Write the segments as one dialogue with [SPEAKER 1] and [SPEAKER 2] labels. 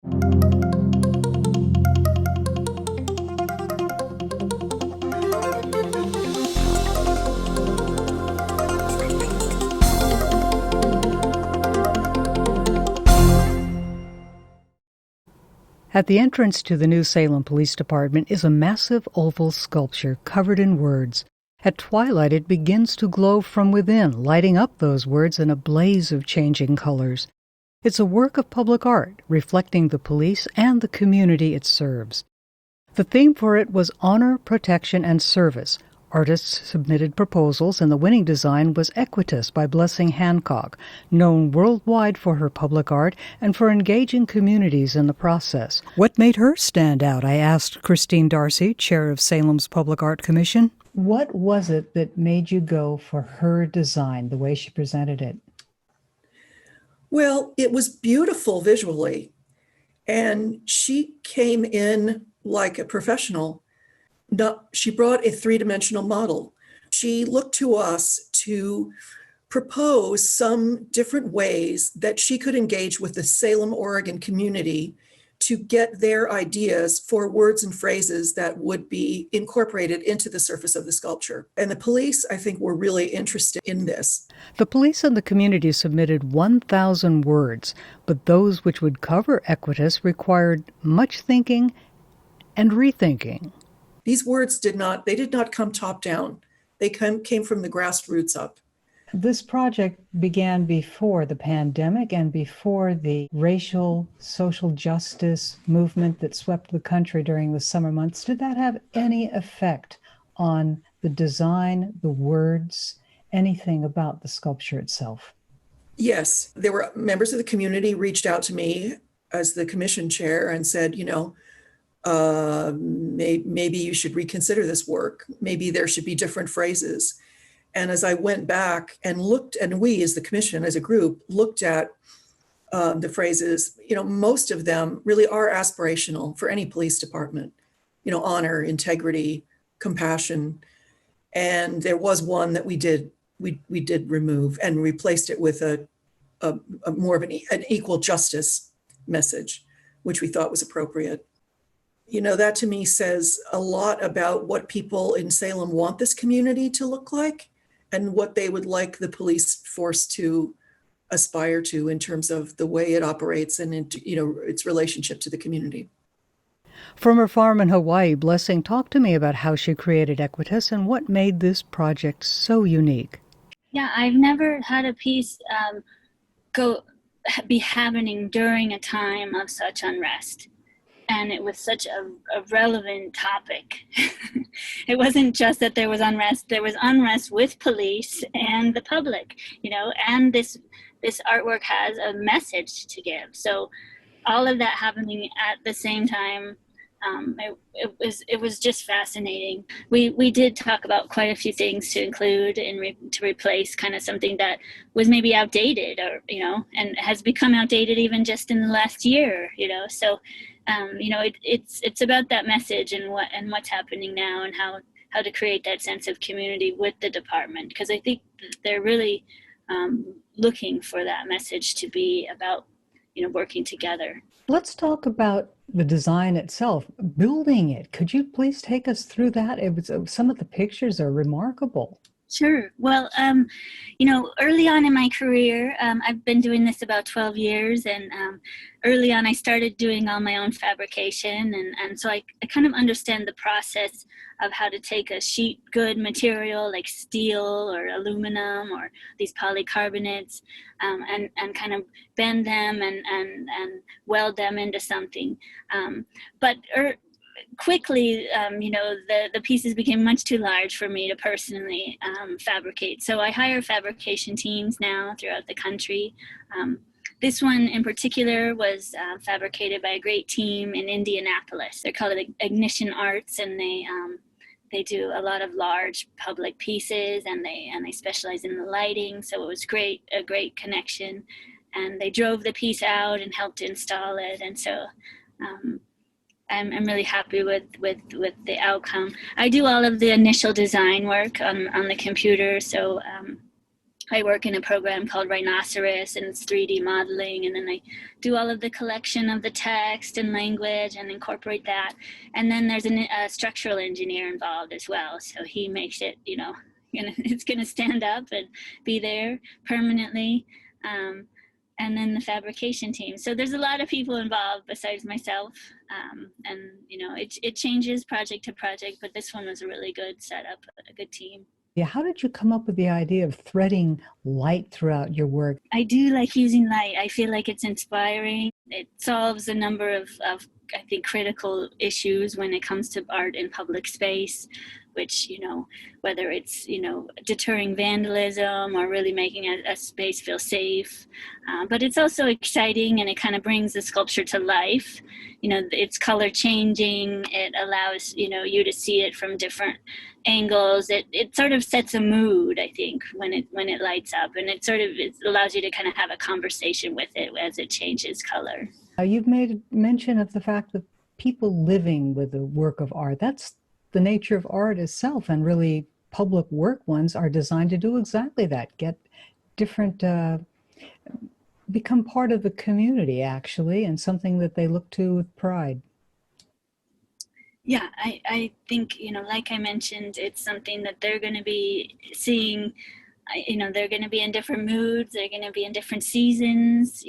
[SPEAKER 1] At the entrance to the new Salem Police Department is a massive oval sculpture covered in words. At twilight, it begins to glow from within, lighting up those words in a blaze of changing colors. It's a work of public art, reflecting the police and the community it serves. The theme for it was honor, protection, and service. Artists submitted proposals, and the winning design was Equitas by Blessing Hancock, known worldwide for her public art and for engaging communities in the process. What made her stand out? I asked Christine Darcy, chair of Salem's Public Art Commission. What was it that made you go for her design, the way she presented it?
[SPEAKER 2] Well, it was beautiful visually, and she came in like a professional. She brought a three-dimensional model. She looked to us to propose some different ways that she could engage with the Salem, Oregon community to get their ideas for words and phrases that would be incorporated into the surface of the sculpture. And the police, I think, were really interested in this.
[SPEAKER 1] The police and the community submitted 1,000 words, but those which would cover Equitas required much thinking and rethinking.
[SPEAKER 2] These words did not come top down. They came from the grassroots up.
[SPEAKER 1] This project began before the pandemic and before the racial social justice movement that swept the country during the summer months. Did that have any effect on the design, the words, anything about the sculpture itself?
[SPEAKER 2] Yes, there were members of the community reached out to me as the commission chair and said, maybe you should reconsider this work. Maybe there should be different phrases. And as I went back and looked, and we as the commission, as a group, looked at the phrases, most of them really are aspirational for any police department. Honor, integrity, compassion. And there was one that we did remove and replaced it with a more of an equal justice message, which we thought was appropriate. That to me says a lot about what people in Salem want this community to look like and what they would like the police force to aspire to in terms of the way it operates and its relationship to the community.
[SPEAKER 1] From her farm in Hawaii, Blessing talked to me about how she created Equitas and what made this project so unique.
[SPEAKER 3] Yeah, I've never had a piece be happening during a time of such unrest. And it was such a relevant topic. It wasn't just that there was unrest with police and the public, and this artwork has a message to give. So all of that happening at the same time, it was just fascinating. We did talk about quite a few things to include and to replace kind of something that was maybe outdated or, and has become outdated even just in the last year, so it's about that message and what's happening now and how to create that sense of community with the department, because I think they're really looking for that message to be about working together.
[SPEAKER 1] Let's talk about the design itself, building it. Could you please take us through that? Some of the pictures are remarkable.
[SPEAKER 3] Sure. Well, early on in my career, I've been doing this about 12 years, and early on I started doing all my own fabrication, and so I kind of understand the process of how to take a sheet good material like steel or aluminum or these polycarbonates and kind of bend them and weld them into something. But quickly, the pieces became much too large for me to personally fabricate. So I hire fabrication teams now throughout the country. This one in particular was fabricated by a great team in Indianapolis. They're called Ignition Arts, and they do a lot of large public pieces, and they specialize in the lighting. So it was a great connection. And they drove the piece out and helped install it. And so I'm really happy with the outcome. I do all of the initial design work on the computer, so I work in a program called Rhinoceros, and it's 3D modeling, and then I do all of the collection of the text and language and incorporate that. And then there's a structural engineer involved as well, so he makes it, it's going to stand up and be there permanently. And then the fabrication team. So there's a lot of people involved besides myself. And it changes project to project, but this one was a really good setup, a good team.
[SPEAKER 1] Yeah, how did you come up with the idea of threading light throughout your work?
[SPEAKER 3] I do like using light. I feel like it's inspiring. It solves a number of I think, critical issues when it comes to art in public space, which, whether it's, deterring vandalism or really making a space feel safe. But it's also exciting, and it kind of brings the sculpture to life. It's color changing. It allows, you to see it from different angles. It sort of sets a mood, I think, when it lights up, and it allows you to kind of have a conversation with it as it changes color.
[SPEAKER 1] You've made mention of the fact that people living with a work of art, that's the nature of art itself, and really public work ones are designed to do exactly that, get different, become part of the community, actually, and something that they look to with pride.
[SPEAKER 3] Yeah, I think, like I mentioned, it's something that they're going to be seeing. They're going to be in different moods. They're going to be in different seasons.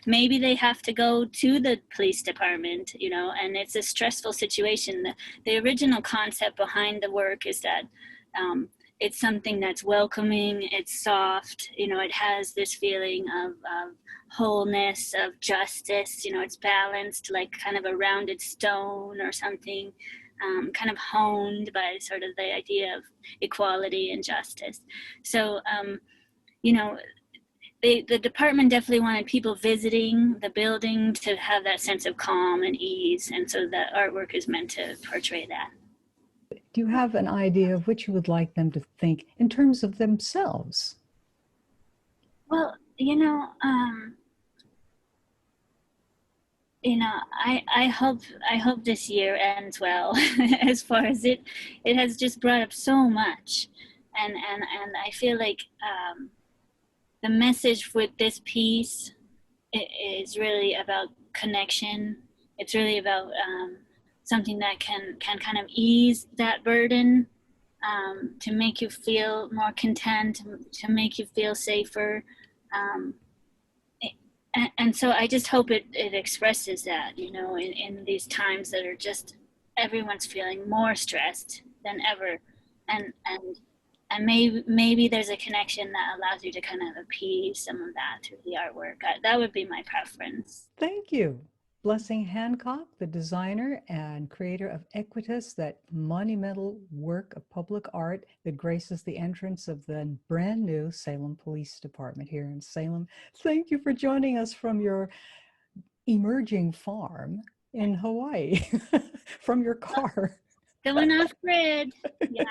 [SPEAKER 3] Maybe they have to go to the police department, and it's a stressful situation. The original concept behind the work is that it's something that's welcoming, it's soft, it has this feeling of wholeness, of justice, it's balanced like kind of a rounded stone or something. Kind of honed by sort of the idea of equality and justice. So, the department definitely wanted people visiting the building to have that sense of calm and ease. And so the artwork is meant to portray that.
[SPEAKER 1] Do you have an idea of what you would like them to think in terms of themselves?
[SPEAKER 3] Well, I hope this year ends well. As far as it has just brought up so much, and I feel like the message with this piece is really about connection. It's really about something that can kind of ease that burden, to make you feel more content, to make you feel safer. And so I just hope it expresses that, in these times that are just, everyone's feeling more stressed than ever. And maybe there's a connection that allows you to kind of appease some of that through the artwork. That would be my preference.
[SPEAKER 1] Thank you. Blessing Hancock, the designer and creator of Equitas, that monumental work of public art that graces the entrance of the brand new Salem Police Department here in Salem. Thank you for joining us from your emerging farm in Hawaii, from your car.
[SPEAKER 3] Going off grid. Yeah.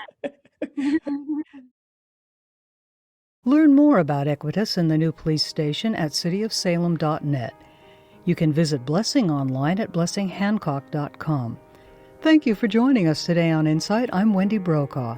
[SPEAKER 1] Learn more about Equitas and the new police station at cityofsalem.net. You can visit Blessing online at blessinghancock.com. Thank you for joining us today on InSight. I'm Wendy Brokaw.